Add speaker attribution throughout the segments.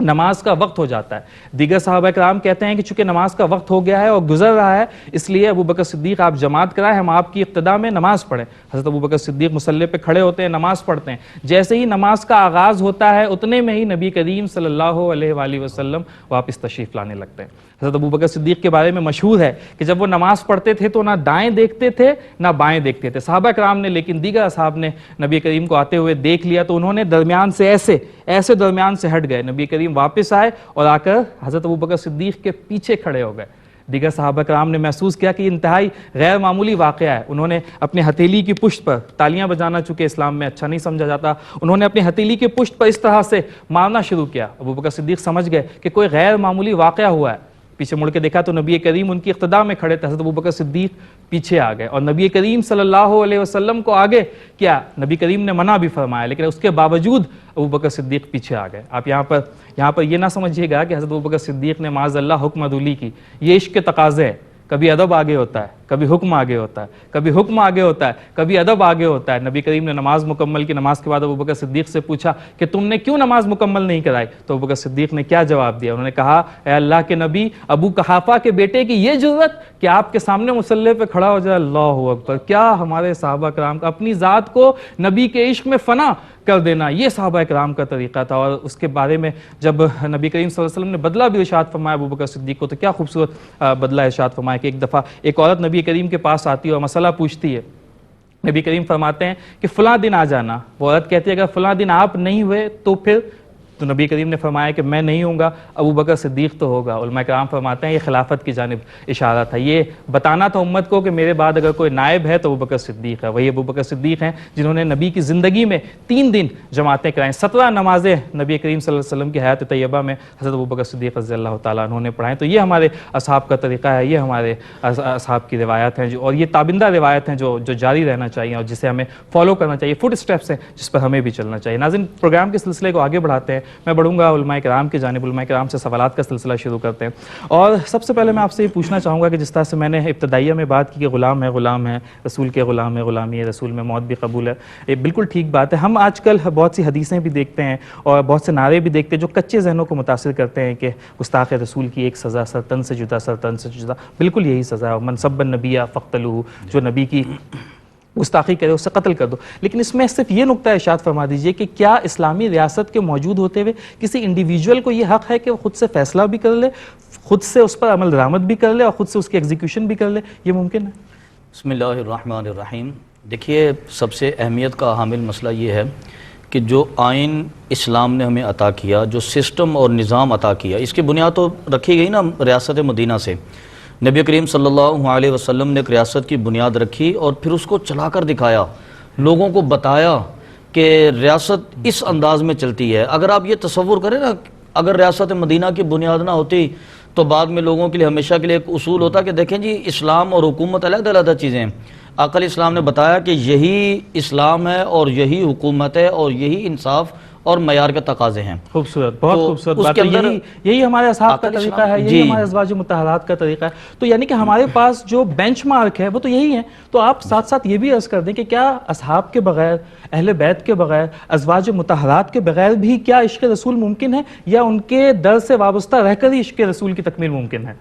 Speaker 1: نماز کا وقت ہو جاتا ہے۔ دیگر صحابہ کرام کہتے ہیں کہ چونکہ نماز کا وقت ہو گیا ہے اور گزر رہا ہے، اس لیے ابو بکر صدیق آپ جماعت کرائیں، ہم آپ کی اقتداء میں نماز پڑھیں۔ حضرت ابو بکر صدیق مصلی پہ کھڑے ہوتے ہیں، نماز پڑھتے ہیں۔ جیسے ہی نماز کا آغاز ہوتا ہے اتنے میں ہی نبی کریم صلی اللہ علیہ وآلہ وسلم واپس تشریف لانے لگتے ہیں۔ حضرت ابو بکر صدیق کے بارے میں مشہور ہے کہ جب وہ نماز پڑھتے تھے تو نہ دائیں دیکھتے تھے نہ بائیں دیکھتے تھے۔ صحابہ کرام نے لیکن دیگر اصحاب نے نبی کریم کو آتے ہوئے دیکھ لیا تو انہوں نے درمیان سے ایسے درمیان سے ہٹ گئے۔ نبی کریم واپس آئے اور آ کر حضرت ابو بکر صدیق کے پیچھے کھڑے ہو گئے۔ دیگر صحابہ کرام نے محسوس کیا کہ یہ انتہائی غیر معمولی واقعہ ہے۔ انہوں نے اپنے ہتھیلی کی پشت پر تالیاں بجانا، چونکہ اسلام میں اچھا نہیں سمجھا جاتا، انہوں نے اپنی ہتھیلی کی پشت پر اس طرح سے مارنا شروع کیا۔ ابو بکر صدیق سمجھ گئے کہ کوئی غیر معمولی واقعہ ہوا ہے۔ پیچھے مڑ کے دیکھا تو نبی کریم ان کی اقتداء میں کھڑے تھے۔ حضرت ابو بکر صدیق پیچھے آ گئے اور نبی کریم صلی اللہ علیہ وسلم کو آگے کیا نبی کریم نے منع بھی فرمایا، لیکن اس کے باوجود ابو بکر صدیق پیچھے آ گئے۔ آپ یہاں پر یہ نہ سمجھیے گا کہ حضرت ابو بکر صدیق نے معاذ اللہ حکم عدولی کی۔ یہ عشق کے تقاضے ہے، کبھی ادب آگے ہوتا ہے، کبھی حکم آگے ہوتا ہے، کبھی حکم آگے ہوتا ہے، کبھی ادب آگے ہوتا ہے۔ نبی کریم نے نماز مکمل کی، نماز کے بعد ابو بکر صدیق سے پوچھا کہ تم نے کیوں نماز مکمل نہیں کرائی؟ تو ابو بکر صدیق نے کیا جواب دیا؟ انہوں نے کہا اے اللہ کے نبی، ابو قحافہ کے بیٹے کی یہ جرأت کہ آپ کے سامنے مصلی پہ کھڑا ہو جائے، اللہ اکبر! کیا ہمارے صحابہ کرام کا اپنی ذات کو نبی کے عشق میں فنا کر دینا، یہ صحابہ کرام کا طریقہ تھا۔ اور اس کے بارے میں جب نبی کریم صلی اللہ علیہ وسلم نے بدلہ بھی ارشاد فرمایا ابو بکر صدیق کو، تو کیا خوبصورت بدلہ ارشاد فرمایا کہ ایک دفعہ ایک عورت نبی کریم کے پاس آتی ہے اور مسئلہ پوچھتی ہے۔ نبی کریم فرماتے ہیں کہ فلاں دن آ جانا۔ وہ عورت کہتی ہے اگر فلاں دن آپ نہیں ہوئے تو پھر؟ تو نبی کریم نے فرمایا کہ میں نہیں ہوں گا، ابو بکر صدیق تو ہوگا۔ علماء کرام فرماتے ہیں یہ خلافت کی جانب اشارہ تھا، یہ بتانا تھا امت کو کہ میرے بعد اگر کوئی نائب ہے تو ابو بکر صدیق ہے۔ وہی ابو بکر صدیق ہیں جنہوں نے نبی کی زندگی میں 3 دن جماعتیں کرائیں، 17 نمازیں نبی کریم صلی اللہ علیہ وسلم کی حیات طیبہ میں حضرت ابو بکر صدیق رضی اللہ تعالیٰ عنہ نے پڑھائیں۔ تو یہ ہمارے اصحاب کا طریقہ ہے، یہ ہمارے اصحاب کی روایات ہیں اور یہ تابندہ روایت ہیں جو جاری رہنا چاہیے اور جسے ہمیں فالو کرنا چاہیے، فٹ اسٹیپس ہیں جس پر ہمیں بھی چلنا چاہیے۔ ناظرین، پروگرام کے سلسلے کو آگے بڑھاتے ہیں، میں بڑھوں گا علماء کرام کی جانب، علماء کرام سے سوالات کا سلسلہ شروع کرتے ہیں۔ اور سب سے پہلے میں آپ سے یہ پوچھنا چاہوں گا کہ جس طرح سے میں نے ابتدائیہ میں بات کی کہ غلام ہے، رسول کے غلام ہے، غلامی ہے، رسول میں موت بھی قبول ہے، یہ بالکل ٹھیک بات ہے۔ ہم آج کل بہت سی حدیثیں بھی دیکھتے ہیں اور بہت سے نعرے بھی دیکھتے ہیں جو کچے ذہنوں کو متاثر کرتے ہیں کہ گستاخ رسول کی ایک سزا سرطن سے جدا، سرطن سے جدا، بالکل یہی سزا ہے۔ من سب النبی فاقتلوہ، جو نبی کی گستاخی کرے اسے قتل کر دو۔ لیکن اس میں صرف یہ نقطہ ارشاد فرما دیجئے کہ کیا اسلامی ریاست کے موجود ہوتے ہوئے کسی انڈیویجول کو یہ حق ہے کہ وہ خود سے فیصلہ بھی کر لے، خود سے اس پر عمل درآمد بھی کر لے اور خود سے اس کی ایگزیکیوشن بھی کر لے؟ یہ ممکن ہے؟
Speaker 2: بسم اللہ الرحمن الرحیم۔ دیکھیے، سب سے اہمیت کا حامل مسئلہ یہ ہے کہ جو آئین اسلام نے ہمیں عطا کیا، جو سسٹم اور نظام عطا کیا، اس کی بنیاد تو رکھی گئی نا ریاست مدینہ سے۔ نبی کریم صلی اللہ علیہ وسلم نے ایک ریاست کی بنیاد رکھی اور پھر اس کو چلا کر دکھایا، لوگوں کو بتایا کہ ریاست اس انداز میں چلتی ہے۔ اگر آپ یہ تصور کریں نا، اگر ریاست مدینہ کی بنیاد نہ ہوتی تو بعد میں لوگوں کے لیے ہمیشہ کے لیے ایک اصول ہوتا کہ دیکھیں جی، اسلام اور حکومت علیحدہ علیحدہ چیزیں ہیں۔ آقا علیہ السلام نے بتایا کہ یہی اسلام ہے اور یہی حکومت ہے اور یہی انصاف اور معیار کے تقاضے ہیں۔
Speaker 1: خوبصورت، بہت خوبصورت بات ہے۔ یہی ہمارے اصحاب کا طریقہ ہے، یہی ہمارے ازواج مطہرات کا طریقہ ہے۔ تو یعنی کہ ہمارے پاس جو بینچ مارک ہے وہ تو یہی ہے۔ تو آپ ساتھ ساتھ یہ بھی عرض کر دیں کہ کیا اصحاب کے بغیر، اہل بیت کے بغیر، ازواج مطہرات کے بغیر بھی کیا عشق رسول ممکن ہے، یا ان کے در سے وابستہ رہ کر ہی عشق رسول کی تکمیل ممکن ہے؟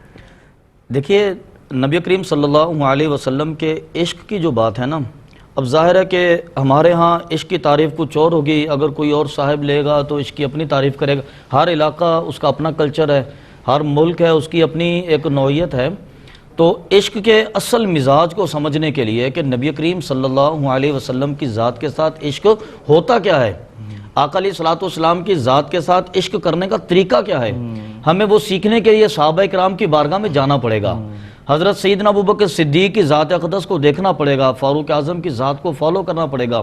Speaker 2: دیکھیے، نبی کریم صلی اللہ علیہ وسلم کے عشق کی جو بات ہے نا، اب ظاہر ہے کہ ہمارے ہاں عشق کی تعریف کچھ اور ہوگی، اگر کوئی اور صاحب لے گا تو عشق کی اپنی تعریف کرے گا۔ ہر علاقہ اس کا اپنا کلچر ہے، ہر ملک ہے اس کی اپنی ایک نوعیت ہے۔ تو عشق کے اصل مزاج کو سمجھنے کے لیے کہ نبی کریم صلی اللہ علیہ وسلم کی ذات کے ساتھ عشق ہوتا کیا ہے، آقا علیہ الصلوۃ والسلام کی ذات کے ساتھ عشق کرنے کا طریقہ کیا ہے، ہمیں وہ سیکھنے کے لیے صحابہ کرام کی بارگاہ میں جانا پڑے گا۔ حضرت سیدنا ابوبکر صدیق کی ذات اقدس کو دیکھنا پڑے گا، فاروق اعظم کی ذات کو فالو کرنا پڑے گا،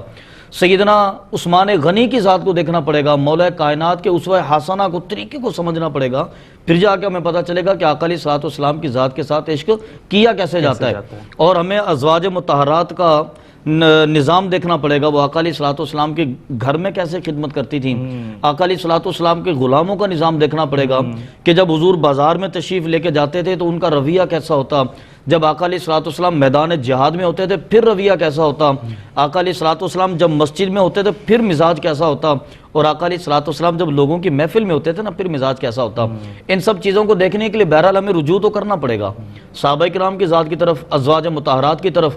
Speaker 2: سیدنا عثمان غنی کی ذات کو دیکھنا پڑے گا، مولا کائنات کے اسوہ حسنہ کو، طریقے کو سمجھنا پڑے گا۔ پھر جا کے ہمیں پتہ چلے گا کہ آقا علیہ الصلوۃ والسلام کی ذات کے ساتھ عشق کیا کیسے جاتا ہے۔ اور ہمیں ازواج مطہرات کا نظام دیکھنا پڑے گا، وہ آقا علیہ الصلوۃ والسلام کے گھر میں کیسے خدمت کرتی تھیں۔ آقا علیہ الصلوۃ والسلام کے غلاموں کا نظام دیکھنا پڑے گا کہ جب حضور بازار میں تشریف لے کے جاتے تھے تو ان کا رویہ کیسا ہوتا۔ جب آقا علیہ الصلوۃ والسلام میدان جہاد میں ہوتے تھے پھر رویہ کیسا ہوتا، آقا علیہ الصلوۃ والسلام جب مسجد میں ہوتے تھے پھر مزاج کیسا ہوتا، اور آقا علیہ الصلوۃ والسلام جب لوگوں کی محفل میں ہوتے تھے نا پھر مزاج کیسا ہوتا۔ ان سب چیزوں کو دیکھنے کے لیے بہرحال ہمیں رجوع تو کرنا پڑے گا صحابہ کرام کی ذات کی طرف، ازواج مطہرات کی طرف،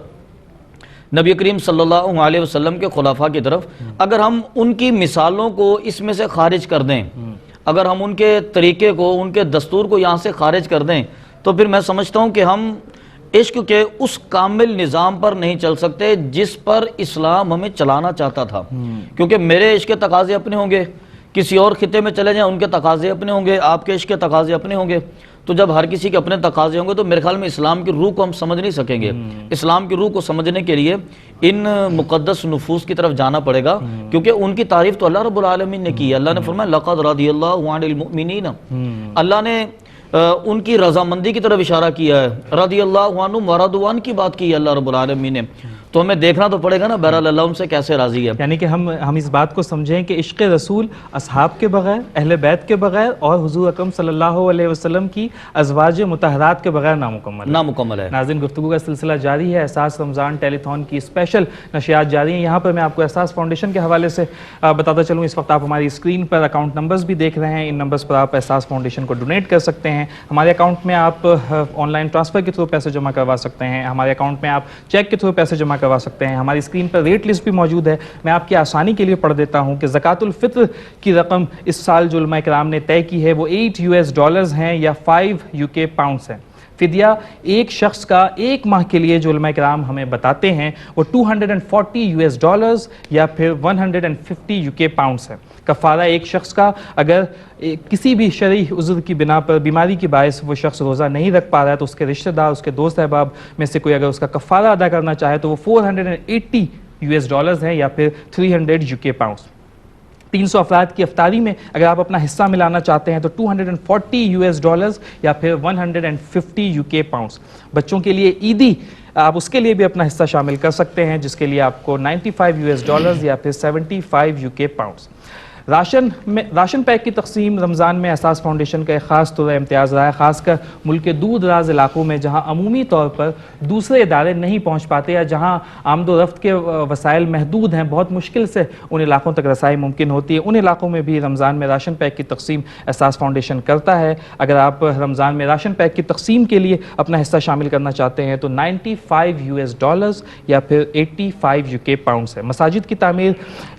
Speaker 2: نبی کریم صلی اللہ علیہ وسلم کے خلفاء کی طرف۔ اگر ہم ان کی مثالوں کو اس میں سے خارج کر دیں، اگر ہم ان کے طریقے کو، ان کے دستور کو یہاں سے خارج کر دیں، تو پھر میں سمجھتا ہوں کہ ہم عشق کے اس کامل نظام پر نہیں چل سکتے جس پر اسلام ہمیں چلانا چاہتا تھا، کیونکہ میرے عشق کے تقاضے اپنے ہوں گے، کسی اور خطے میں چلے جائیں ان کے تقاضے اپنے ہوں گے، آپ کے عشق کے تقاضے اپنے ہوں گے۔ تو جب ہر کسی کے اپنے تقاضے ہوں گے تو میرے خیال میں اسلام کی روح کو ہم سمجھ نہیں سکیں گے۔ اسلام کی روح کو سمجھنے کے لیے ان مقدس نفوس کی طرف جانا پڑے گا، کیونکہ ان کی تعریف تو اللہ رب العالمین نے کی ہے۔ اللہ نے فرمایا لقد رضی اللہ عن المؤمنین، اللہ نے ان کی رضامندی کی طرف اشارہ کیا ہے، رضی اللہ عنہم ورضوا عنہ کی بات کی ہے اللہ رب العالمین نے۔ تو ہمیں دیکھنا تو پڑے گا نا بہرحال اللہ ان سے کیسے راضی ہے۔
Speaker 1: یعنی کہ ہم اس بات کو سمجھیں کہ عشق رسول اصحاب کے بغیر، اہل بیت کے بغیر اور حضور اکرم صلی اللہ علیہ وسلم کی ازواج مطہرات کے بغیر
Speaker 2: نامکمل ہے۔
Speaker 1: ناظرین، گفتگو کا سلسلہ جاری ہے، احساس رمضان ٹیلی تھون کی اسپیشل نشریات جاری ہیں۔ یہاں پر میں آپ کو احساس فاؤنڈیشن کے حوالے سے بتاتا چلوں، اس وقت آپ ہماری اسکرین پر اکاؤنٹ نمبرز بھی دیکھ رہے ہیں، ان نمبرز پر آپ احساس فاؤنڈیشن کو ڈونیٹ کر سکتے ہیں۔ ہمارے اکاؤنٹ میں آپ آن لائن ٹرانسفر کے تھرو پیسے جمع کروا سکتے ہیں، ہمارے اکاؤنٹ میں آپ چیک کے تھرو پیسے جمع کروا سکتے ہیں۔ ہماری اسکرین پر ریٹ لسٹ بھی موجود ہے، میں آپ کی آسانی کے لیے پڑھ دیتا ہوں کہ زکوٰۃ الفطر کی رقم اس سال جو علماء کرام نے طے کی ہے وہ $8 ہیں یا £5 ہیں۔ فدیہ ایک شخص کا ایک ماہ کے لیے جو علماء کرام ہمیں بتاتے ہیں وہ $240 یا پھر £150 ہے۔ کفارہ ایک شخص کا اگر کسی بھی شرعی عذر کی بنا پر بیماری کی باعث وہ شخص روزہ نہیں رکھ پا رہا ہے تو اس کے رشتہ دار، اس کے دوست احباب میں سے کوئی اگر اس کا کفارہ ادا کرنا چاہے تو وہ $480 ہیں یا پھر £300۔ 300 افراد کی افطاری میں اگر آپ اپنا حصہ ملانا چاہتے ہیں تو $240 یا پھر £150۔ بچوں کے لیے عیدی آپ اس کے لیے بھی اپنا حصہ شامل کر سکتے ہیں جس کے لیے آپ کو $95 یا پھر £75۔ راشن پیک کی تقسیم رمضان میں احساس فاؤنڈیشن کا ایک خاص طور امتیاز رہا ہے، خاص کر ملک کے دور دراز علاقوں میں جہاں عمومی طور پر دوسرے ادارے نہیں پہنچ پاتے یا جہاں آمد و رفت کے وسائل محدود ہیں، بہت مشکل سے ان علاقوں تک رسائی ممکن ہوتی ہے۔ ان علاقوں میں بھی رمضان میں راشن پیک کی تقسیم احساس فاؤنڈیشن کرتا ہے۔ اگر آپ رمضان میں راشن پیک کی تقسیم کے لیے اپنا حصہ شامل کرنا چاہتے ہیں تو $95 یا پھر £85 ہے۔ مساجد کی تعمیر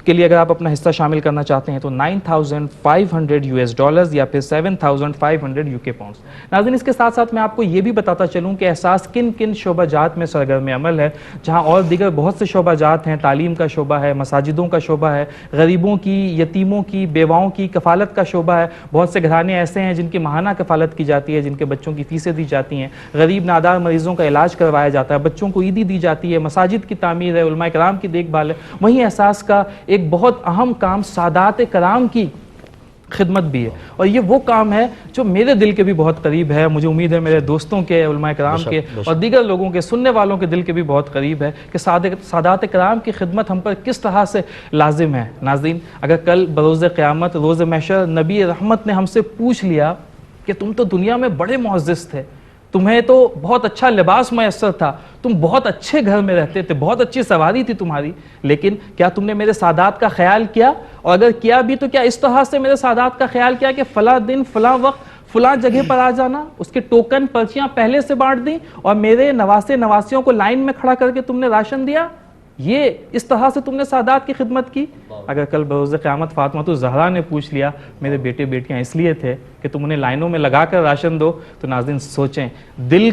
Speaker 1: کے لیے اگر آپ اپنا حصہ شامل کرنا چاہتے ہیں تو $9,500 یا پھر £7,500۔ ناظرین، اس کے ساتھ ساتھ میں آپ کو یہ بھی بتاتا چلوں کہ احساس کن کن شعبہ جات میں سرگرم عمل ہے، جہاں اور دیگر بہت سے شعبہ جات ہیں۔ تعلیم کا شعبہ ہے، مساجدوں کا شعبہ ہے، غریبوں کی، یتیموں کی، بیواؤں کی کفالت کا شعبہ ہے۔ بہت سے گھرانے ایسے ہیں جن کی ماہانہ کفالت کی جاتی ہے، جن کے بچوں کی فیسیں دی جاتی ہیں، غریب نادار مریضوں کا علاج کروایا جاتا ہے، بچوں کو عیدی دی جاتی ہے، مساجد کی تعمیر ہے، علماء کرام کی دیکھ بھال ہے۔ وہیں احساس کا ایک بہت اہم کام سادات کرام کی خدمت بھی ہے، اور یہ وہ کام ہے جو میرے دل کے بھی بہت قریب ہے، مجھے امید ہے میرے دوستوں کے، علماء کرام کے اور دیگر لوگوں کے، سننے والوں کے دل کے بھی بہت قریب ہے کہ سادات کرام کی خدمت ہم پر کس طرح سے لازم ہے۔ ناظرین، اگر کل بروز قیامت، روز محشر، نبی رحمت نے ہم سے پوچھ لیا کہ تم تو دنیا میں بڑے معزز تھے، تمہیں تو بہت اچھا لباس میسر تھا، تم بہت اچھے گھر میں رہتے تھے، بہت اچھی سواری تھی تمہاری، لیکن کیا تم نے میرے سادات کا خیال کیا؟ اور اگر کیا بھی تو کیا اس طرح سے میرے سادات کا خیال کیا کہ فلاں دن، فلاں وقت، فلاں جگہ پر آ جانا، اس کے ٹوکن پرچیاں پہلے سے بانٹ دیں اور میرے نواسے نواسیوں کو لائن میں کھڑا کر کے تم نے راشن دیا؟ یہ اس طرح سے تم نے سادات کی خدمت کی؟ اگر کل بروز قیامت فاطمہ الزہرا نے پوچھ لیا میرے بیٹے بیٹیاں اس لیے تھے کہ تم انہیں لائنوں میں لگا کر راشن دو، تو ناظرین سوچیں، دل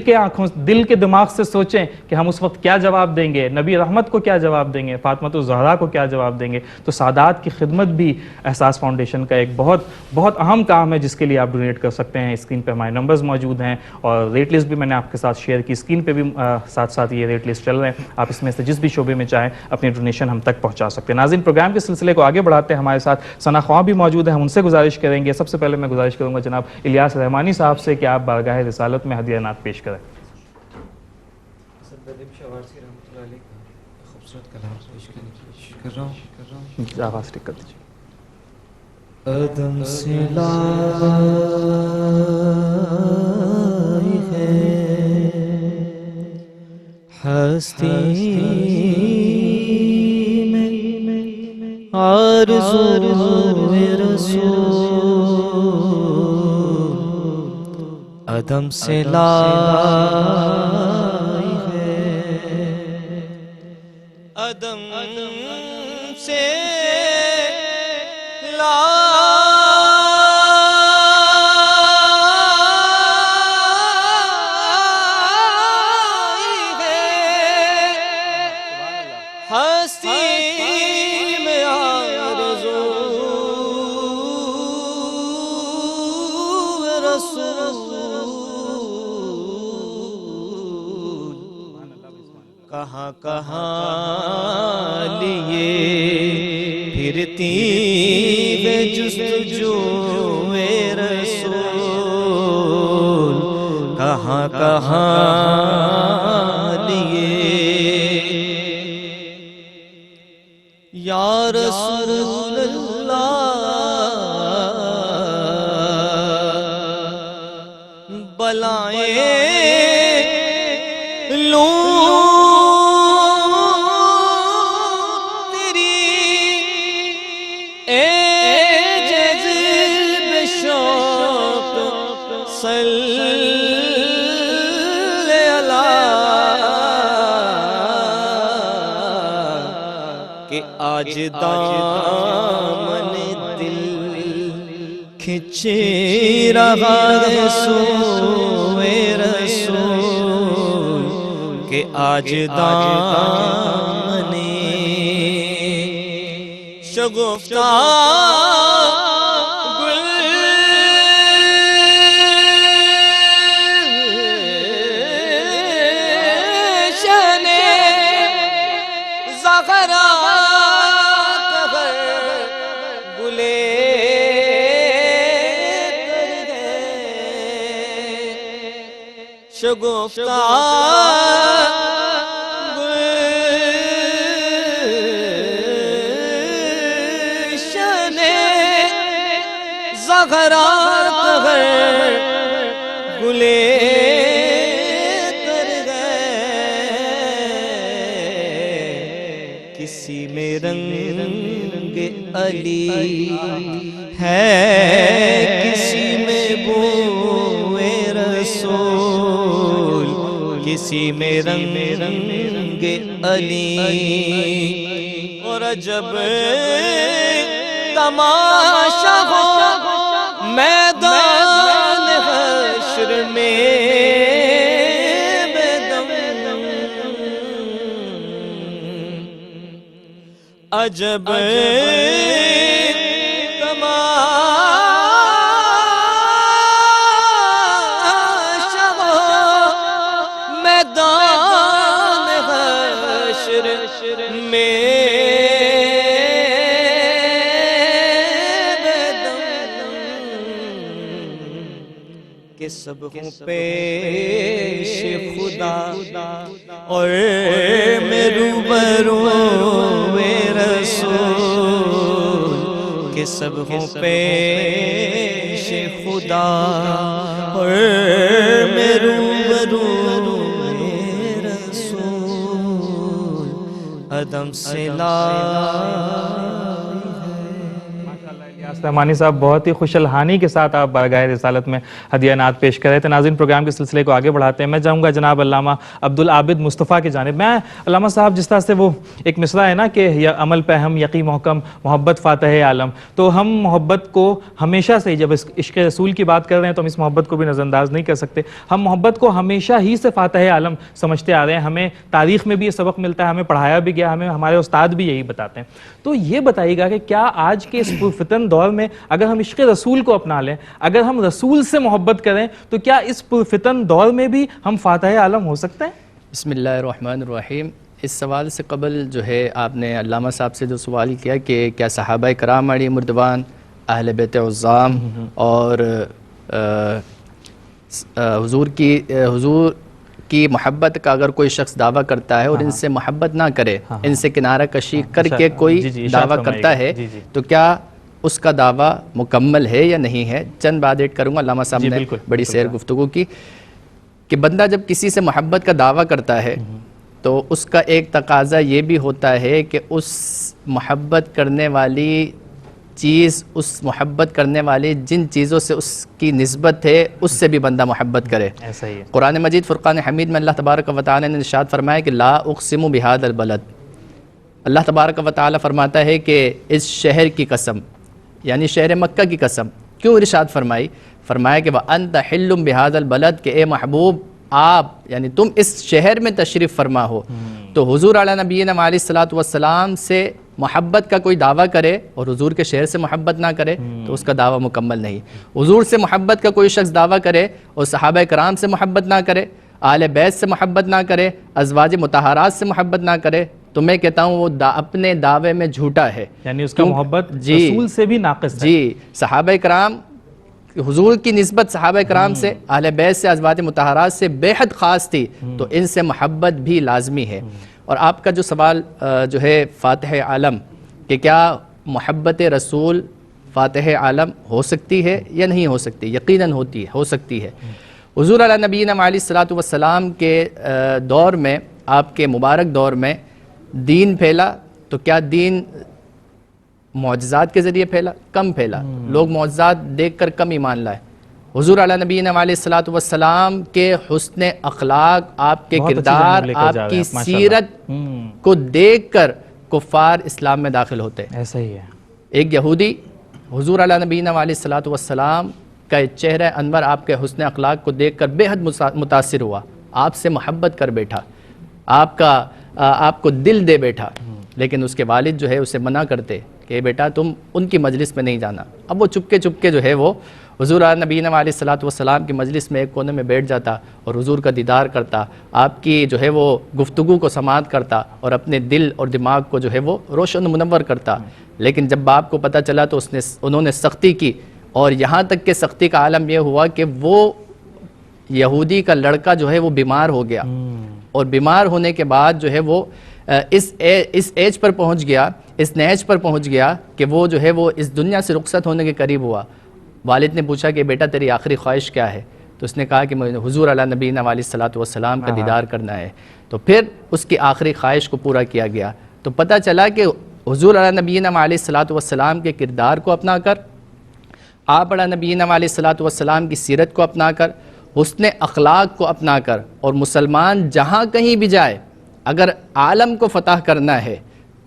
Speaker 1: کے دماغ سے سوچیں کہ ہم اس وقت کیا جواب دیں گے، نبی رحمت کو کیا جواب دیں گے، فاطمہ الزہرا کو کیا جواب دیں گے۔ تو سادات کی خدمت بھی احساس فاؤنڈیشن کا ایک بہت اہم کام ہے جس کے لیے آپ ڈونیٹ کر سکتے ہیں۔ اسکرین پہ ہمارے نمبرز موجود ہیں اور ریٹ لسٹ بھی میں نے آپ کے ساتھ شیئر کی، اسکرین پہ بھی ساتھ ساتھ یہ ریٹ لسٹ چل رہے ہیں، آپ اس میں سے جس بھی شعبے میں چاہیں اپنی ڈونیشن ہم تک پہنچا سکتے ہیں۔ ناظرین، پروگرام کے سلسلے کو آگے بڑھاتے ہیں، ہمارے ساتھ ثنا خواں بھی موجود ہیں، ہم ان سے گزارش کریں گے۔ سب سے پہلے میں گزارش کروں گا جناب الیاس رحمانی صاحب سے کہ آپ بارگاہ رسالت میں ہدیہ نعت پیش کریں۔ آواز ٹک کر دیجیے۔
Speaker 3: قدم سے لائی ہے ہستی میں آرزو رسول عدم سے لائی ہے، عدم سے ہستی میں آرزو رسول کہاں کہاں لیے پھرتی ہے جستجو رسول، کہاں کہاں لیے یا رسول اللہ بلائیں لوں تیری اے جذب شوق صلی کہ آج دامن دل کھچ رہا ہے سوئے رسول، کہ آج دامن شگفتہ گلشن زغرا شگفتہ گلشن زغرات گلے تر گئے، کسی میں رنگ علی ہے، کسی میں بوئے رسول، کسی میں رنگ علی، اور جب تماشا ہو میدان حشر میں بیدم، عجب تماشا ہو میدان حشر میں کہ سب ہوں پیش خدا اور میں روبرو رسول، کہ سب ہوں پیش خدا اور میں روبرو رسول عدم سے
Speaker 1: رحمانی صاحب بہت ہی خوش الحانی کے ساتھ آپ بارگاہ رسالت میں ہدیہ نعت پیش کر رہے تھے۔ ناظرین پروگرام کے سلسلے کو آگے بڑھاتے ہیں، میں چاہوں گا جناب علامہ عبدالعابد مصطفیٰ کی جانب۔ میں علامہ صاحب جس طرح سے وہ ایک مصرع ہے نا کہ عمل پہ ہم یقی محکم محبت فاتح عالم، تو ہم محبت کو ہمیشہ سے، جب عشق رسول کی بات کر رہے ہیں تو ہم اس محبت کو بھی نظر انداز نہیں کر سکتے، ہم محبت کو ہمیشہ ہی سے فاتح عالم سمجھتے آ رہے ہیں، ہمیں تاریخ میں بھی یہ سبق ملتا ہے، ہمیں پڑھایا بھی گیا، ہمیں ہمارے استاد بھی یہی بتاتے ہیں۔ تو یہ بتائیے گا کہ کیا آج کے اس پرفتن دور میں اگر ہم عشق رسول کو اپنا لیں، اگر ہم رسول سے محبت کریں، تو کیا اس پرفتن دور میں بھی ہم فاتح عالم ہو سکتے ہیں؟
Speaker 4: بسم اللہ الرحمن الرحیم۔ اس سوال سے قبل جو ہے آپ نے علامہ صاحب سے جو سوال کیا کہ کیا صحابہ کرام علیہ مردوان، اہل بیت عظام اور حضور کی محبت کا اگر کوئی شخص دعویٰ کرتا ہے اور ان سے محبت نہ کرے، ان سے کنارہ کشی کر کے کوئی دعویٰ کرتا ہے، تو کیا اس کا دعویٰ مکمل ہے یا نہیں ہے؟ چند بات ایڈ کروں گا، علامہ صاحب نے بڑی سیر گفتگو کی کہ بندہ جب کسی سے محبت کا دعویٰ کرتا ہے تو اس کا ایک تقاضا یہ بھی ہوتا ہے کہ اس محبت کرنے والی چیز، اس محبت کرنے والی جن چیزوں سے اس کی نسبت ہے اس سے بھی بندہ محبت کرے.
Speaker 1: ایسا ہی ہے.
Speaker 4: قرآن مجید فرقان حمید میں اللہ تبارک و تعالی نے ارشاد فرمایا کہ لا اقسم بہذا البلد. اللہ تبارک و تعالی فرماتا ہے کہ اس شہر کی قسم، یعنی شہر مکہ کی قسم. کیوں ارشاد فرمائی؟ فرمایا کہ وَأَنْتَ حِلٌّ بِهَذَا الْبَلَدِ کہ اے محبوب آپ یعنی تم اس شہر میں تشریف فرما ہو. تو حضور علیہ نبینا علیہ الصلوۃ والسلام سے محبت کا کوئی دعویٰ کرے اور حضور کے شہر سے محبت نہ کرے تو اس کا دعویٰ مکمل نہیں. حضور سے محبت کا کوئی شخص دعویٰ کرے اور صحابہ کرام سے محبت نہ کرے، اہل بیت سے محبت نہ کرے، ازواج مطہرات سے محبت نہ کرے، تو میں کہتا ہوں وہ اپنے دعوے میں جھوٹا ہے.
Speaker 1: یعنی اس کا محبت رسول سے بھی ناقص ہے.
Speaker 4: جی، صحابہ کرام، حضور کی نسبت صحابہ کرام سے، اہل بیت سے، ازواج مطہرات سے بے حد خاص تھی، تو ان سے محبت بھی لازمی ہے. اور آپ کا جو سوال جو ہے فاتح عالم کہ کیا محبت رسول فاتح عالم ہو سکتی ہے یا نہیں ہو سکتی؟ یقیناً ہو سکتی ہے. حضور علیہ نبینا علیہ الصلوۃ والسلام کے دور میں، آپ کے مبارک دور میں دین پھیلا، تو کیا دین معجزات کے ذریعے پھیلا؟ کم پھیلا. لوگ معجزات دیکھ کر کم ایمان لائے. حضور علیہ نبینا علیہ الصلوۃ والسلام کے حسن اخلاق، آپ کے کردار، آپ کی سیرت کو دیکھ کر کفار اسلام میں داخل ہوتے.
Speaker 1: ایسا ہی ہے.
Speaker 4: ایک یہودی حضور علیہ نبینا علیہ الصلوۃ والسلام کا چہرہ انور، آپ کے حسن اخلاق کو دیکھ کر بے حد متاثر ہوا، آپ سے محبت کر بیٹھا، آپ کو دل دے بیٹھا. لیکن اس کے والد جو ہے اسے منع کرتے کہ بیٹا تم ان کی مجلس میں نہیں جانا. اب وہ چپکے جو ہے وہ حضور علیہ نبینا علیہ الصلوۃ والسلام کی مجلس میں ایک کونے میں بیٹھ جاتا اور حضور کا دیدار کرتا، آپ کی جو ہے وہ گفتگو کو سماعت کرتا اور اپنے دل اور دماغ کو جو ہے وہ روشن منور کرتا. لیکن جب باپ کو پتہ چلا تو انہوں نے سختی کی، اور یہاں تک کہ سختی کا عالم یہ ہوا کہ وہ یہودی کا لڑکا جو ہے وہ بیمار ہو گیا، اور بیمار ہونے کے بعد جو ہے وہ اس ایج پر پہنچ گیا، اس نیج پر پہنچ گیا کہ وہ جو ہے وہ اس دنیا سے رخصت ہونے کے قریب ہوا. والد نے پوچھا کہ بیٹا تیری آخری خواہش کیا ہے؟ تو اس نے کہا کہ مجھے حضور علیہ نبینا علیہ الصلوۃ والسلام کا دیدار کرنا ہے. تو پھر اس کی آخری خواہش کو پورا کیا گیا. تو پتہ چلا کہ حضور علیہ نبینا علیہ الصلوۃ والسلام کے کردار کو اپنا کر، آپ علیہ نبینا علیہ الصلوۃ والسلام کی سیرت کو اپنا کر، حسن اخلاق کو اپنا کر، اور مسلمان جہاں کہیں بھی جائے اگر عالم کو فتح کرنا ہے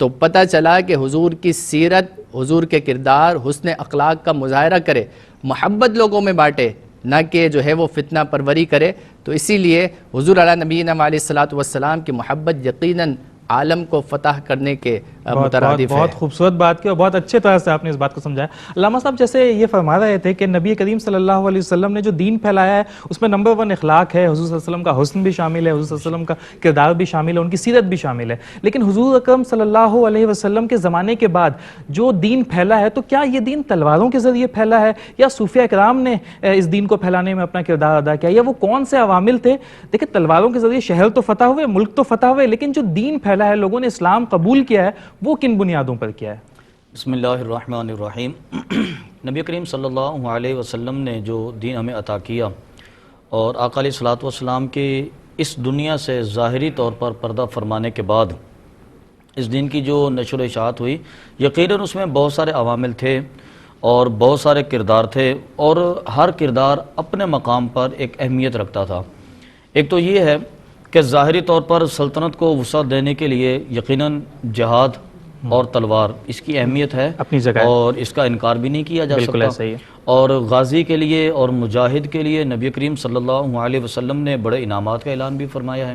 Speaker 4: تو پتہ چلا کہ حضور کی سیرت، حضور کے کردار، حسن اخلاق کا مظاہرہ کرے، محبت لوگوں میں بانٹے، نہ کہ جو ہے وہ فتنہ پروری کرے. تو اسی لیے حضور علیہ نبینا علیہ الصلوۃ والسلام کی محبت یقیناً عالم کو فتح کرنے کے مترادف ہے.
Speaker 1: بہت خوبصورت بات کی اور بہت اچھے طرح سے آپ نے اس بات کو سمجھایا. علامہ صاحب جیسے یہ فرما رہے تھے کہ نبی کریم صلی اللہ علیہ وسلم نے جو دین پھیلایا ہے اس میں نمبر 1 اخلاق ہے، حضور صلی اللہ علیہ وسلم کا حسن بھی شامل ہے، حضور صلی اللہ علیہ وسلم کا کردار بھی شامل ہے، ان کی سیرت بھی شامل ہے. لیکن حضور اکرم صلی اللہ علیہ وسلم کے زمانے کے بعد جو دین پھیلا ہے تو کیا یہ دین تلواروں کے ذریعے پھیلا ہے یا صوفیہ کرام نے اس دین کو پھیلانے میں اپنا کردار ادا کیا، یا وہ کون سے عوامل تھے؟ دیکھیں تلواروں کے ذریعے شہر تو فتح ہوئے، ملک تو فتح ہوئے، لیکن جو دین پھیلا ہے، لوگوں نے اسلام قبول کیا ہے، وہ کن بنیادوں پر کیا ہے؟
Speaker 2: بسم اللہ الرحمن الرحیم. نبی کریم صلی اللہ علیہ وسلم نے جو دین ہمیں عطا کیا اور آقا علیہ الصلوۃ والسلام کی اس دنیا سے ظاہری طور پر پردہ فرمانے کے بعد اس دین کی جو نشر و اشاعت ہوئی، یقیناً اس میں بہت سارے عوامل تھے اور بہت سارے کردار تھے، اور ہر کردار اپنے مقام پر ایک اہمیت رکھتا تھا. ایک تو یہ ہے کہ ظاہری طور پر سلطنت کو وسعت دینے کے لیے یقیناً جہاد اور تلوار اس کی اہمیت ہے
Speaker 1: اپنی جگہ، اور
Speaker 2: اس کا انکار بھی نہیں کیا جا
Speaker 1: بالکل
Speaker 2: سکتا.
Speaker 1: ایسا ہی ہے.
Speaker 2: اور غازی کے لیے اور مجاہد کے لیے نبی کریم صلی اللہ علیہ وسلم نے بڑے انعامات کا اعلان بھی فرمایا ہے.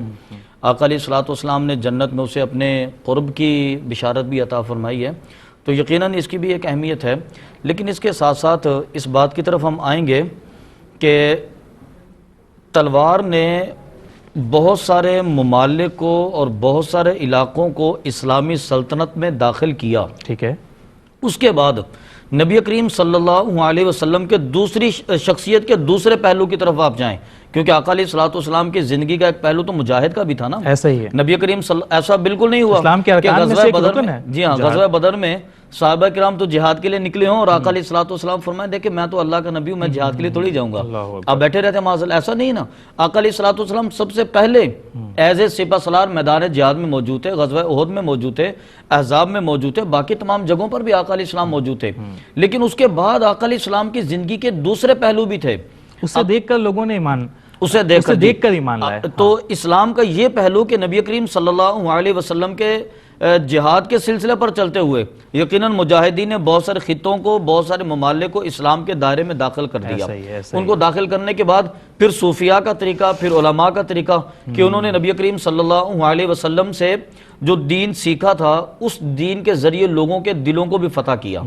Speaker 2: آقا علیہ الصلوۃ والسلام نے جنت میں اسے اپنے قرب کی بشارت بھی عطا فرمائی ہے. تو یقیناً اس کی بھی ایک اہمیت ہے. لیکن اس کے ساتھ ساتھ اس بات کی طرف ہم آئیں گے کہ تلوار نے بہت سارے ممالک کو اور بہت سارے علاقوں کو اسلامی سلطنت میں داخل کیا.
Speaker 1: ٹھیک ہے.
Speaker 2: اس کے بعد نبی کریم صلی اللہ علیہ وسلم کے دوسری شخصیت کے دوسرے پہلو کی طرف آپ جائیں، کیونکہ آقا علیہ الصلوۃ والسلام کی زندگی کا ایک پہلو تو مجاہد کا بھی تھا نا.
Speaker 1: ایسا ہی ہے.
Speaker 2: نبی کریم ایسا بالکل نہیں ہوا
Speaker 1: اسلام کے ارکان میں سے ایک رکن ہے.
Speaker 2: جی ہاں، غزوہ بدر میں صحابہ کرام تو جہاد کے لیے نکلے ہوں اور آقا علیہ الصلوۃ والسلام فرمائیں دیکھیں میں تو اللہ کا نبی ہوں، میں جہاد کے لیے تھوڑی جاؤں گا، آپ بیٹھے رہتے ہیں معاذ، ایسا نہیں نا، آقا علیہ الصلوۃ والسلام سب سے پہلے ایز اے سپہ سالار میدان جہاد میں موجود تھے، غزوہ احد میں موجود تھے، احزاب میں موجود تھے، باقی تمام جگہوں پر بھی آقا علیہ السلام موجود تھے، لیکن اس کے بعد آقا علیہ السلام کی زندگی کے دوسرے پہلو بھی تھے،
Speaker 1: اسے دیکھ کر لوگوں نے ایمان
Speaker 2: اسے دیکھ کر
Speaker 1: ایمان لائے۔
Speaker 2: تو اسلام کا یہ پہلو کہ نبی کریم صلی اللہ علیہ وسلم کے جہاد کے سلسلے پر چلتے ہوئے یقیناً مجاہدین نے بہت سارے خطوں کو، بہت سارے ممالک کو اسلام کے دائرے میں داخل کر دیا، ان کو داخل کرنے کے بعد پھر صوفیاء کا طریقہ، پھر علماء کا طریقہ کہ انہوں نے نبی کریم صلی اللہ علیہ وسلم سے جو دین سیکھا تھا اس دین کے ذریعے لوگوں کے دلوں کو بھی فتح کیا،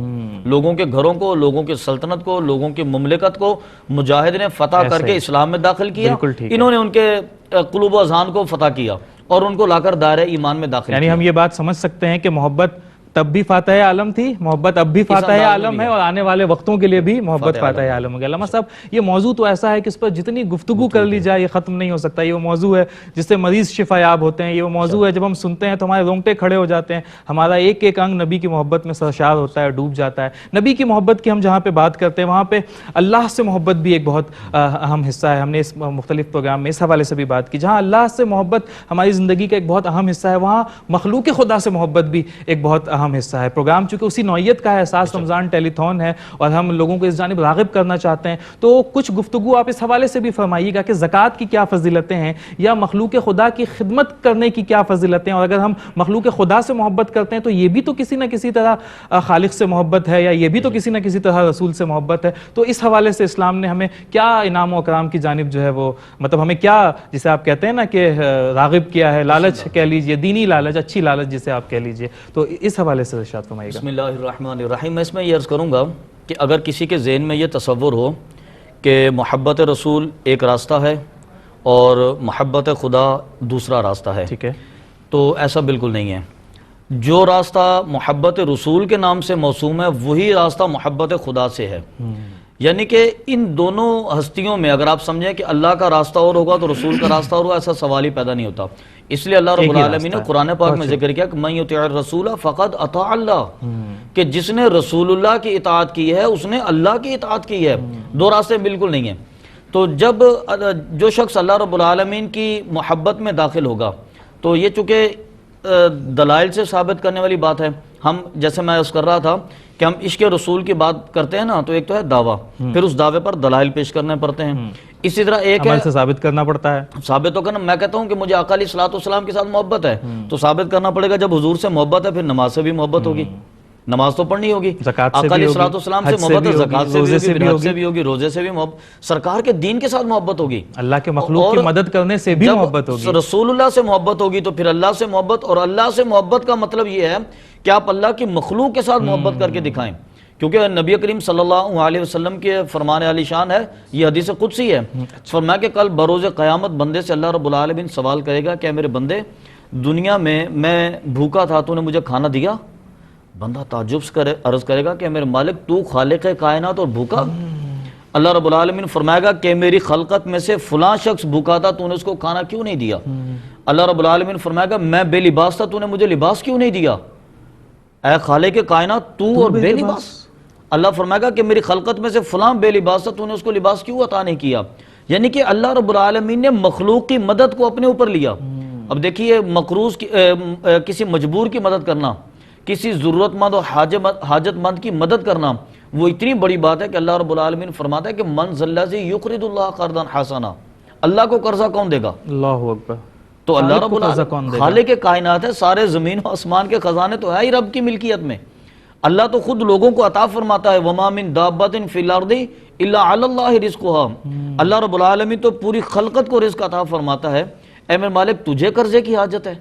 Speaker 2: لوگوں کے گھروں کو، لوگوں کی سلطنت کو، لوگوں کی مملکت کو مجاہد نے فتح کر کے اسلام میں داخل کیا، انہوں نے ان کے قلوب و اذہان کو فتح کیا اور ان کو لا کر دائرہ ایمان میں داخل کیا۔
Speaker 1: یعنی ہم یہ بات سمجھ سکتے ہیں کہ محبت تب بھی فاتح عالم تھی، محبت اب بھی فاتح عالم ہے، اور آنے والے وقتوں کے لیے بھی محبت فاتح عالم ہوگی۔ علامہ صاحب یہ موضوع تو ایسا ہے کہ اس پر جتنی گفتگو کر لی جائے یہ ختم نہیں ہو سکتا، یہ وہ موضوع ہے جس سے مریض شفا یاب ہوتے ہیں، یہ وہ موضوع ہے جب ہم سنتے ہیں تو ہمارے رونگٹے کھڑے ہو جاتے ہیں، ہمارا ایک ایک انگ نبی کی محبت میں سرشار ہوتا ہے، ڈوب جاتا ہے۔ نبی کی محبت کی ہم جہاں پہ بات کرتے ہیں وہاں پہ اللہ سے محبت بھی ایک بہت اہم حصہ ہے، ہم نے اس مختلف پروگرام میں اس حوالے سے بھی بات کی، جہاں اللہ سے محبت ہماری زندگی کا ایک بہت اہم حصہ ہے وہاں مخلوق خدا سے محبت بھی ایک بہت اہم حصہ ہے۔ پروگرام چونکہ اسی نوعیت کا ہے، احساس رمضان ٹیلی تھون ہے اور ہم لوگوں کو اس جانب راغب کرنا چاہتے ہیں، تو کچھ گفتگو آپ اس حوالے سے بھی فرمائیے گا کہ زکوٰۃ کی کیا فضیلتیں ہیں یا مخلوق خدا کی خدمت کرنے کی کیا فضیلتیں ہیں، اور اگر ہم مخلوق خدا سے محبت کرتے ہیں تو یہ بھی تو کسی نہ کسی طرح خالق سے محبت ہے، یا یہ بھی تو کسی نہ کسی طرح رسول سے محبت ہے، تو اس حوالے سے اسلام نے ہمیں کیا انعام و اکرام کی جانب جو ہے وہ مطلب ہمیں کیا جسے آپ کہتے ہیں نا کہ راغب کیا ہے، لالچ کہہ لیجئے، دینی لالچ، اچھی لالچ جسے آپ کہہ لیجئے، تو اس حوالے سے ارشاد فرمائیے گا۔
Speaker 2: بسم اللہ الرحمن الرحیم۔ میں اس میں یہ عرض کروں گا کہ اگر کسی کے ذہن میں یہ تصور ہو کہ محبت رسول ایک راستہ ہے اور محبت خدا دوسرا راستہ ہے،
Speaker 1: ٹھیک ہے،
Speaker 2: تو ایسا بالکل نہیں ہے۔ جو راستہ محبت رسول کے نام سے موسوم ہے وہی راستہ محبت خدا سے ہے، یعنی کہ ان دونوں ہستیوں میں اگر آپ سمجھیں کہ اللہ کا راستہ اور ہوگا تو رسول کا راستہ اور ہوگا، ایسا سوال ہی پیدا نہیں ہوتا۔ اس لیے اللہ رب العالمین نے قرآن پاک میں ذکر کیا کہ من یطیع الرسول فقد اطاع اللہ، کہ جس نے رسول اللہ کی اطاعت کی ہے اس نے اللہ کی اطاعت کی ہے، دو راستے بالکل نہیں ہیں۔ تو جب جو شخص اللہ رب العالمین کی محبت میں داخل ہوگا تو یہ چونکہ دلائل سے ثابت کرنے والی بات ہے، ہم جیسے میں اس کر رہا تھا کہ ہم عشق رسول کی بات کرتے ہیں نا تو ایک تو ہے دعویٰ، پھر اس دعوے پر دلائل پیش کرنے پڑتے ہیں، اسی طرح ایک
Speaker 1: عمل سے ثابت کرنا پڑتا ہے،
Speaker 2: ثابت ہو کرنا۔ میں کہتا ہوں کہ مجھے آقا علیہ الصلوۃ والسلام کے ساتھ محبت ہے تو ثابت کرنا پڑے گا، جب حضور سے محبت ہے پھر نماز سے بھی محبت ہوگی، نماز تو پڑھنی ہوگی،
Speaker 1: زکوٰۃ سے
Speaker 2: آقا علیہ الصلوۃ والسلام سے محبت ہے، زکوٰۃ سے بھی ہوگی، پھر حج سے بھی ہوگی، روزے سے بھی محبت، سرکار کے دین کے ساتھ محبت ہوگی،
Speaker 1: اللہ کے مخلوق کی مدد کرنے سے بھی محبت ہوگی،
Speaker 2: جب رسول اللہ سے محبت ہوگی تو پھر اللہ سے محبت، اور اللہ سے محبت کا مطلب یہ ہے کہ آپ اللہ کی مخلوق کے ساتھ محبت کر کے دکھائیں، کیونکہ نبی کریم صلی اللہ علیہ وسلم کے فرمان علی شان ہے، یہ حدیث قدسی ہے، فرمایا کہ کل بروز قیامت بندے سے اللہ رب العالمین سوال کرے گا کہ میرے بندے دنیا میں بھوکا تھا تو نے مجھے کھانا دیا؟ بندہ تعجب سے عرض کرے گا کہ میرے مالک تو خالق کائنات اور بھوکا؟ اللہ رب العالمین فرمائے گا کہ میری خلقت میں سے فلاں شخص بھوکا تھا تو نے اس کو کھانا کیوں نہیں دیا؟ اللہ رب العالمین فرمائے گا میں بے لباس تھا تو نے مجھے لباس کیوں نہیں دیا؟ اے خالق کائنات تو اور بے لباس؟ اللہ فرمائے گا کہ میری خلقت میں سے فلاں بے لباس تھا تو نے اس کو لباس کیوں عطا نہیں کیا؟ یعنی کہ اللہ رب العالمین نے مخلوق کی مدد کو اپنے اوپر لیا۔ اب دیکھیے مقروض کسی مجبور کی مدد کرنا، کسی ضرورت مند اور حاجت مند کی مدد کرنا، وہ اتنی بڑی بات ہے کہ اللہ رب العالمین فرماتا ہے کہ من ذا الذی یقرض اللہ قرضا حسنا، اللہ کو قرضہ کون دے گا؟
Speaker 1: اللہ اکبر،
Speaker 2: تو اللہ رب العالمین خالق کائنات ہے، سارے زمین و آسمان کے خزانے تو ہے ہی رب کی ملکیت میں، اللہ تو خود لوگوں کو عطا فرماتا ہے، وما من دابۃ فی الارض الا علی اللہ رزقها، اللہ رب العالمین تو پوری خلقت کو رزق عطا فرماتا ہے۔ اے میرے مالک تجھے قرضے کی حاجت ہے؟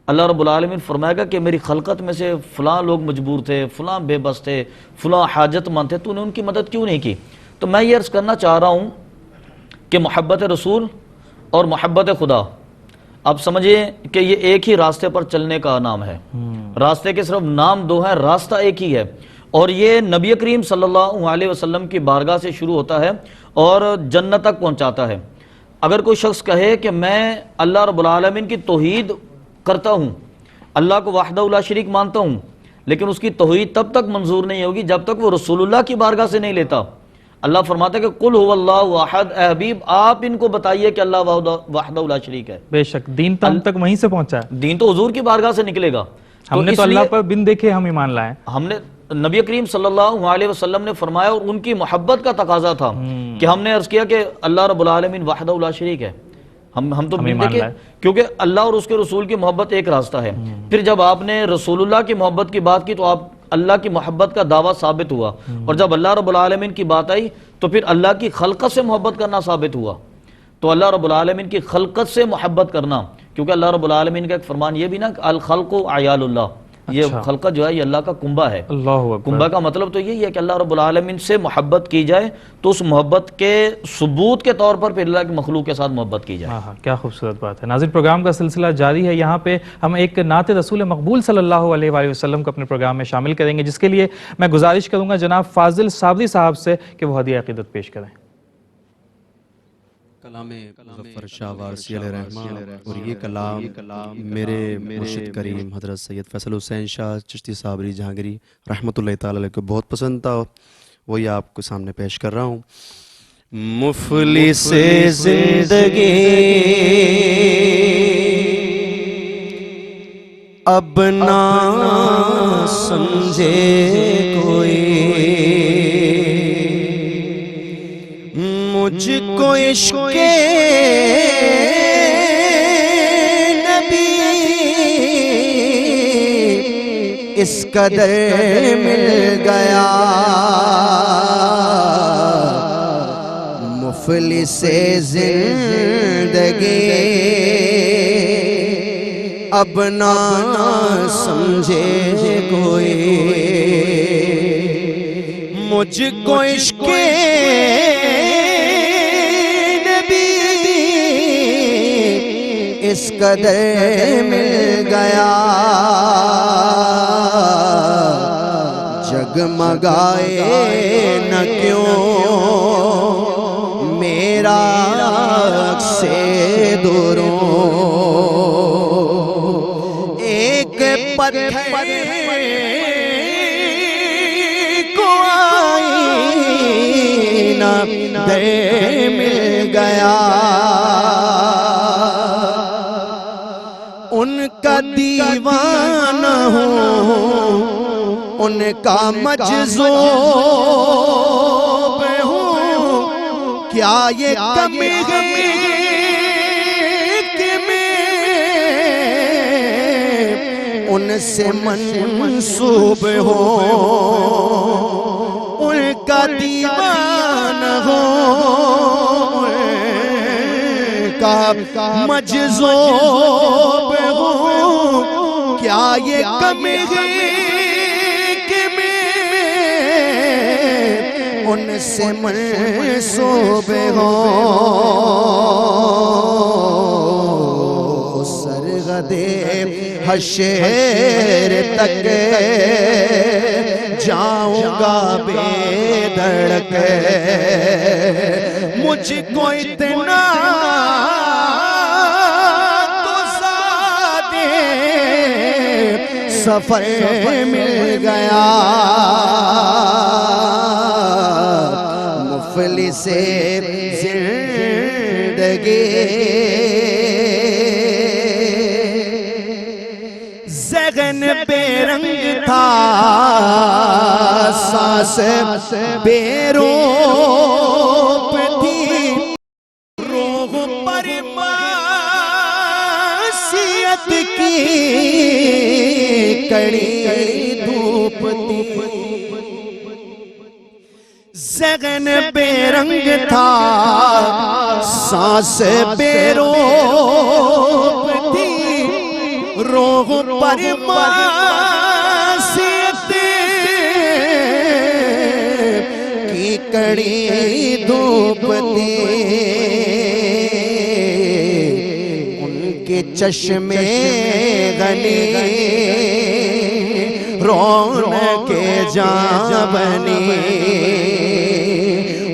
Speaker 2: اللہ رب العالمین فرمائے گا کہ میری خلقت میں سے فلاں لوگ مجبور تھے، فلاں بے بس تھے، فلاں حاجت مند تھے، تو نے ان کی مدد کیوں نہیں کی؟ تو میں یہ عرض کرنا چاہ رہا ہوں کہ محبت رسول اور محبت خدا، آپ سمجھیں کہ یہ ایک ہی راستے پر چلنے کا نام ہے، راستے کے صرف نام دو ہیں، راستہ ایک ہی ہے، اور یہ نبی کریم صلی اللہ علیہ وسلم کی بارگاہ سے شروع ہوتا ہے اور جنت تک پہنچاتا ہے۔ اگر کوئی شخص کہے کہ میں اللہ رب العالمین کی توحید کرتا ہوں، اللہ کو وحدہ لا شریک مانتا ہوں، لیکن اس کی توحید تب تک منظور نہیں ہوگی جب تک وہ رسول اللہ کی بارگاہ سے نہیں لیتا. اللہ فرماتا ہے کہ قل هو اللہ احد، اے حبیب آپ ان کو بتائیے کہ اللہ وحدہ لا شریک ہے.
Speaker 1: بے شک دین تو ہم تک وہیں سے پہنچا ہے،
Speaker 2: دین تو حضور کی بارگاہ سے نکلے گا.
Speaker 1: ہم نے تو اللہ پر بن دیکھے ہم ایمان لائے.
Speaker 2: ہم نے نبی کریم صلی اللہ علیہ وسلم نے فرمایا، اور ان کی محبت کا تقاضا تھا کہ ہم نے عرض کیا کہ اللہ رب العالمین وحدہ لا شریک ہے. ہم تو بن دیکھے، کیونکہ اللہ اور اس کے رسول کی محبت ایک راستہ ہے. پھر جب آپ نے رسول اللہ کی محبت کی بات کی تو آپ اللہ کی محبت کا دعویٰ ثابت ہوا، اور جب اللہ رب العالمین کی بات آئی تو پھر اللہ کی خلقت سے محبت کرنا ثابت ہوا. تو اللہ رب العالمین کی خلقت سے محبت کرنا، کیونکہ اللہ رب العالمین کا ایک فرمان یہ بھی نا کہ الخلق عیال اللہ، یہ خلقت جو ہے یہ اللہ کا کنبہ ہے.
Speaker 1: اللہ
Speaker 2: کنبہ کا مطلب تو یہی ہے کہ اللہ رب العالمین سے محبت کی جائے تو اس محبت کے ثبوت کے طور پر پھر اللہ کی مخلوق کے ساتھ محبت کی جائے.
Speaker 1: کیا خوبصورت بات ہے. ناظرین پروگرام کا سلسلہ جاری ہے. یہاں پہ ہم ایک نعت رسول مقبول صلی اللہ علیہ وآلہ وسلم کو اپنے پروگرام میں شامل کریں گے، جس کے لیے میں گزارش کروں گا جناب فاضل صابری صاحب سے کہ وہ ہدیہ عقیدت پیش کریں.
Speaker 5: کلام مظفر شاہ وارسی علیہ رحمہ، اور یہ کلام میرے مرشد کریم حضرت سید فیصل حسین شاہ چشتی صابری جہانگیری رحمۃ اللہ تعالی علیہ کو بہت پسند تھا، وہی آپ کے سامنے پیش کر رہا ہوں.
Speaker 3: مفلس زندگی اب نہ سمجھے کوئی، مجھ کو عشق نبی اس قدر مل گیا، مفلس زندگی اب نہ سمجھے کوئی، مجھ کو عشق اس قدر مل گیا، جگمگائے نہ کیوں میرا سے دوروں، ایک پتھر کو آئینہ دے مل گیا، ان کا دیوانہ ہوں، ان کا مجذوب ہوں، کیا یہ کمی ہے کہ میں ان سے منسوب ہوں، ان کا دیوانہ ہوں، کا مجذوب ہوں، کیا یہ کمی ہے کہ میں ان سے منسوب ہوں، سرغدِ حشر تک جاؤں گا بے دھڑک، مجھ کو اتنا تو سادے سفر مل گیا، مفلس زندگی ذہن بے رنگ تھا، سانس بے روپ تھی، روح پر معصیت کی کڑی دھوپ تھی، ذہن بے رنگ تھا، سانس بے روپ تھی، روح پر معصیت کی کڑی دھوپ تھی، ان کے چشمے غنی رونق جاں بنی،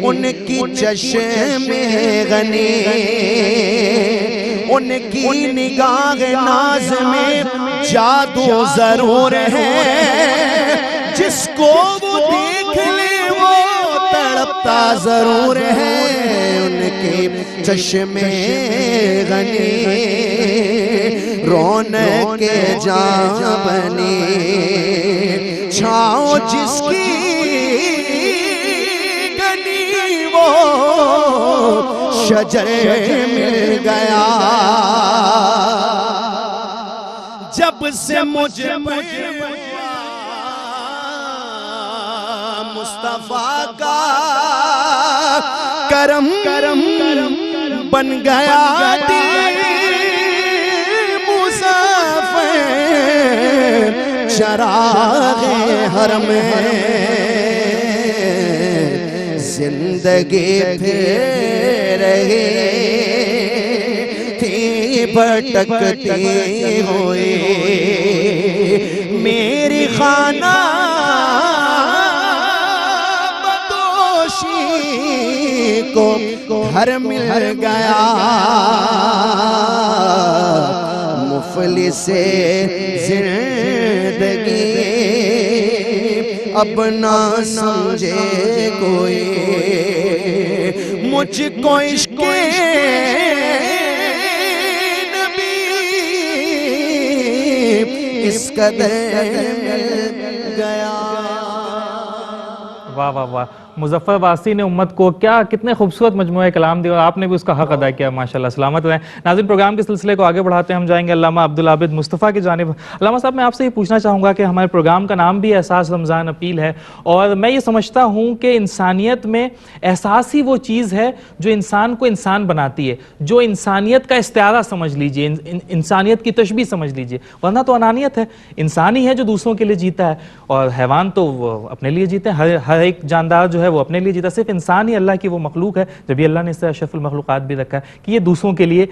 Speaker 3: ان کی چشمے غنی ان کی نگاہ ناز میں جادو ضرور ہے، جس کو وہ دیکھ لے وہ تڑپتا ضرور ہے، ان کے چشمے غنی رونق کے جان بنی، چھاؤں جس کی گنی وہ شجر مل گیا، جب سے مجھ پر مصطفیٰ کا کرم بن گیا، دل مسافر چراغ حرم زندگی پھر رہی تھی بھٹکتی ہوئی، میری خانہ بدوشی کو گھر مل گیا، مفلس زندگی اب نہ سمجھے کوئی، مجھ کو عشق نبی اس قدر مل گیا۔
Speaker 1: واہ واہ واہ، مظفر واسی نے امت کو کتنے خوبصورت مجموعہ کلام دیا، اور آپ نے بھی اس کا حق ادا کیا، ماشاءاللہ، سلامت رہیں۔ ناظرین، پروگرام کے سلسلے کو آگے بڑھاتے ہیں، ہم جائیں گے علامہ عبدالعابد مصطفیٰ کی جانب۔ علامہ صاحب، میں آپ سے یہ پوچھنا چاہوں گا کہ ہمارے پروگرام کا نام بھی احساس رمضان اپیل ہے، اور میں یہ سمجھتا ہوں کہ انسانیت میں احساس ہی وہ چیز ہے جو انسان کو انسان بناتی ہے، جو انسانیت کا استعارہ سمجھ لیجئے، انسانیت کی تشبیہ سمجھ لیجئے، ورنہ تو انانیت ہے۔ انسان ہی ہے جو دوسروں کے لیے جیتا ہے، اور حیوان تو وہ اپنے لیے جیتے ہیں، ہر ایک جاندار جو ہے وہ اپنے لیے جیتا ہے، صرف انسان ہی اللہ کی وہ مخلوق ہے جبھی اللہ نے اس سے اشرف المخلوقات بھی رکھا ہے کہ یہ دوسروں کے لیے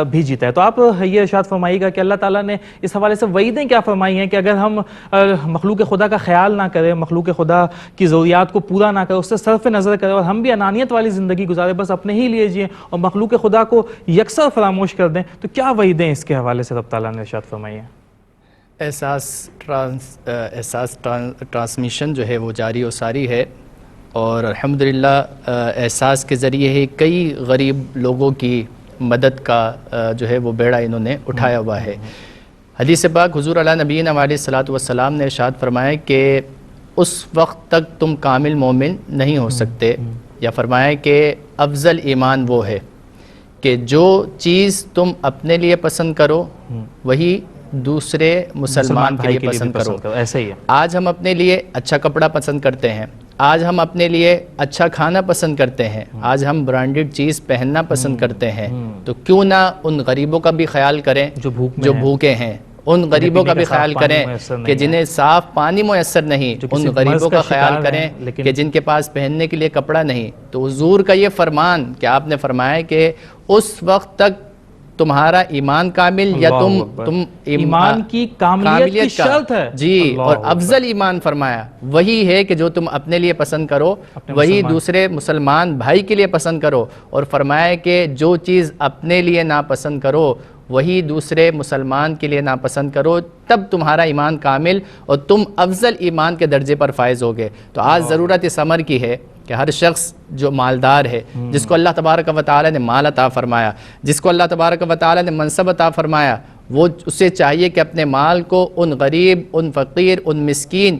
Speaker 1: بھی جیتا ہے۔ تو آپ یہ ارشاد فرمائیے گا کہ اللہ تعالیٰ نے اس حوالے سے وعیدیں کیا فرمائی ہیں کہ اگر ہم مخلوق خدا کا خیال نہ کریں، مخلوق خدا کی ضروریات کو پورا نہ کریں، اس سے صرف نظر کریں، اور ہم بھی انانیت والی زندگی گزاریں، بس اپنے ہی لیے جئیں اور مخلوق خدا کو یکسر فراموش کر دیں، تو کیا وعیدیں اس کے حوالے سے رب تعالیٰ نے ارشاد فرمائی ہیں؟
Speaker 4: احساس ٹرانسمیشن جو ہے وہ جاری و ساری ہے، اور الحمدللہ احساس کے ذریعے ہی کئی غریب لوگوں کی مدد کا جو ہے وہ بیڑا انہوں نے اٹھایا ہوا ہے۔ حدیث پاک حضور علیہ نبینا علیہ الصلوۃ والسلام نے ارشاد فرمایا کہ اس وقت تک تم کامل مومن نہیں ہو سکتے، یا فرمایا کہ افضل ایمان وہ ہے کہ جو چیز تم اپنے لیے پسند کرو وہی دوسرے مسلمان کے لیے پسند کرو۔
Speaker 1: ایسا ہی ہے۔
Speaker 4: آج ہم اپنے لیے اچھا کپڑا پسند کرتے ہیں، آج ہم اپنے لیے اچھا کھانا پسند کرتے ہیں، آج ہم برانڈڈ چیز پہننا پسند کرتے ہیں، تو کیوں نہ ان غریبوں کا بھی خیال کریں جو بھوکے ہیں، ان غریبوں کا بھی خیال کریں کہ جنہیں صاف پانی میسر نہیں، ان غریبوں کا خیال کریں کہ جن کے پاس پہننے کے لیے کپڑا نہیں۔ تو حضور کا یہ فرمان کہ آپ نے فرمایا کہ اس وقت تک تمہارا ایمان کامل، یا تم
Speaker 1: ایمان کی کاملیت کی شرط ہے،
Speaker 4: جی، اور افضل ایمان فرمایا وہی ہے کہ جو تم اپنے لیے پسند کرو وہی دوسرے مسلمان بھائی کے لیے پسند کرو، اور فرمایا کہ جو چیز اپنے لیے ناپسند کرو وہی دوسرے مسلمان کے لیے ناپسند کرو، تب تمہارا ایمان کامل اور تم افضل ایمان کے درجے پر فائز ہوگے۔ تو آج ضرورت اس امر کی ہے کہ ہر شخص جو مالدار ہے، جس کو اللہ تبارک و تعالی نے مال عطا فرمایا، جس کو اللہ تبارک و تعالی نے منصب عطا فرمایا، وہ اسے چاہیے کہ اپنے مال کو ان غریب، ان فقیر، ان مسکین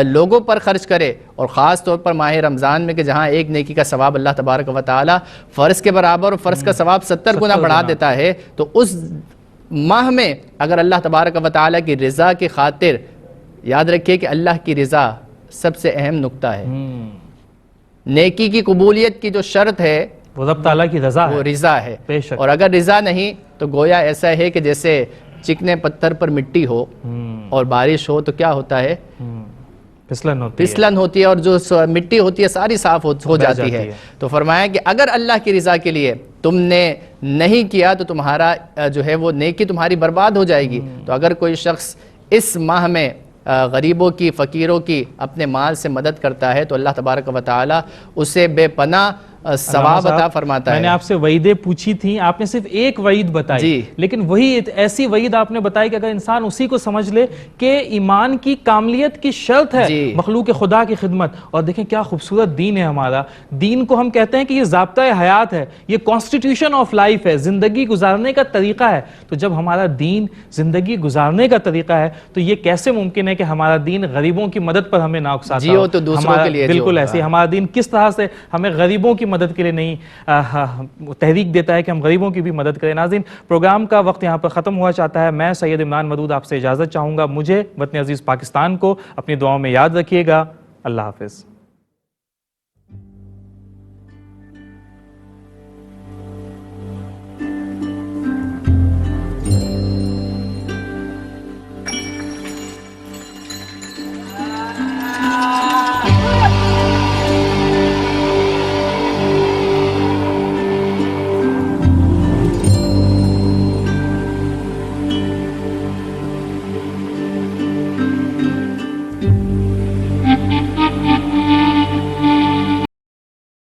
Speaker 4: لوگوں پر خرچ کرے، اور خاص طور پر ماہ رمضان میں کہ جہاں ایک نیکی کا ثواب اللہ تبارک و تعالی فرض کے برابر اور فرض کا ثواب 70 گنا بڑھا دیتا ہے، تو اس ماہ میں اگر اللہ تبارک و تعالی کی رضا کی خاطر، یاد رکھیے کہ اللہ کی رضا سب سے اہم نقطہ ہے، نیکی کی قبولیت کی جو شرط ہے
Speaker 1: وہ رب تعالیٰ کی رضا ہے،
Speaker 4: وہ رضا ہے،
Speaker 1: بے شک۔
Speaker 4: اور اگر رضا نہیں تو گویا ایسا ہے کہ جیسے چکنے پتھر پر مٹی ہو اور بارش ہو تو کیا ہوتا ہے، پھسلن ہوتی ہے، اور جو مٹی ہوتی ہے ساری صاف ہو جاتی ہے۔ تو فرمایا کہ اگر اللہ کی رضا کے لیے تم نے نہیں کیا تو تمہارا جو ہے وہ نیکی تمہاری برباد ہو جائے گی۔ تو اگر کوئی شخص اس ماہ میں غریبوں کی، فقیروں کی اپنے مال سے مدد کرتا ہے تو اللہ تبارک و تعالی اسے بے پناہ ثواب عطا فرماتا ہے۔
Speaker 1: میں نے آپ سے وعیدیں پوچھی تھیں، آپ نے صرف ایک وعید بتائی،
Speaker 4: جی
Speaker 1: لیکن وہی ایسی وعید آپ نے بتائی کہ اگر انسان اسی کو سمجھ لے کہ ایمان کی کاملیت کی شرط ہے مخلوق خدا کی خدمت۔ اور دیکھیں کیا خوبصورت دین ہے ہمارا، دین کو ہم کہتے ہیں کہ یہ ضابطہ حیات ہے، یہ کانسٹیٹیوشن آف لائف ہے، زندگی گزارنے کا طریقہ ہے۔ تو جب ہمارا دین زندگی گزارنے کا طریقہ ہے تو یہ کیسے ممکن ہے کہ ہمارا دین غریبوں کی مدد پر ہمیں نہ اکساتا ہو؟
Speaker 4: جیو تو دوسروں کے لیے
Speaker 1: بالکل ایسے ہمارا دین کس طرح سے ہمیں غریبوں کی مدد کے لیے نہیں تحریک دیتا ہے کہ ہم غریبوں کی بھی مدد کریں۔ ناظرین پروگرام کا وقت یہاں پر ختم ہوا چاہتا ہے، میں سید عمران ودود آپ سے اجازت چاہوں گا، مجھے وطن عزیز پاکستان کو اپنی دعاؤں میں یاد رکھیے گا، اللہ حافظ۔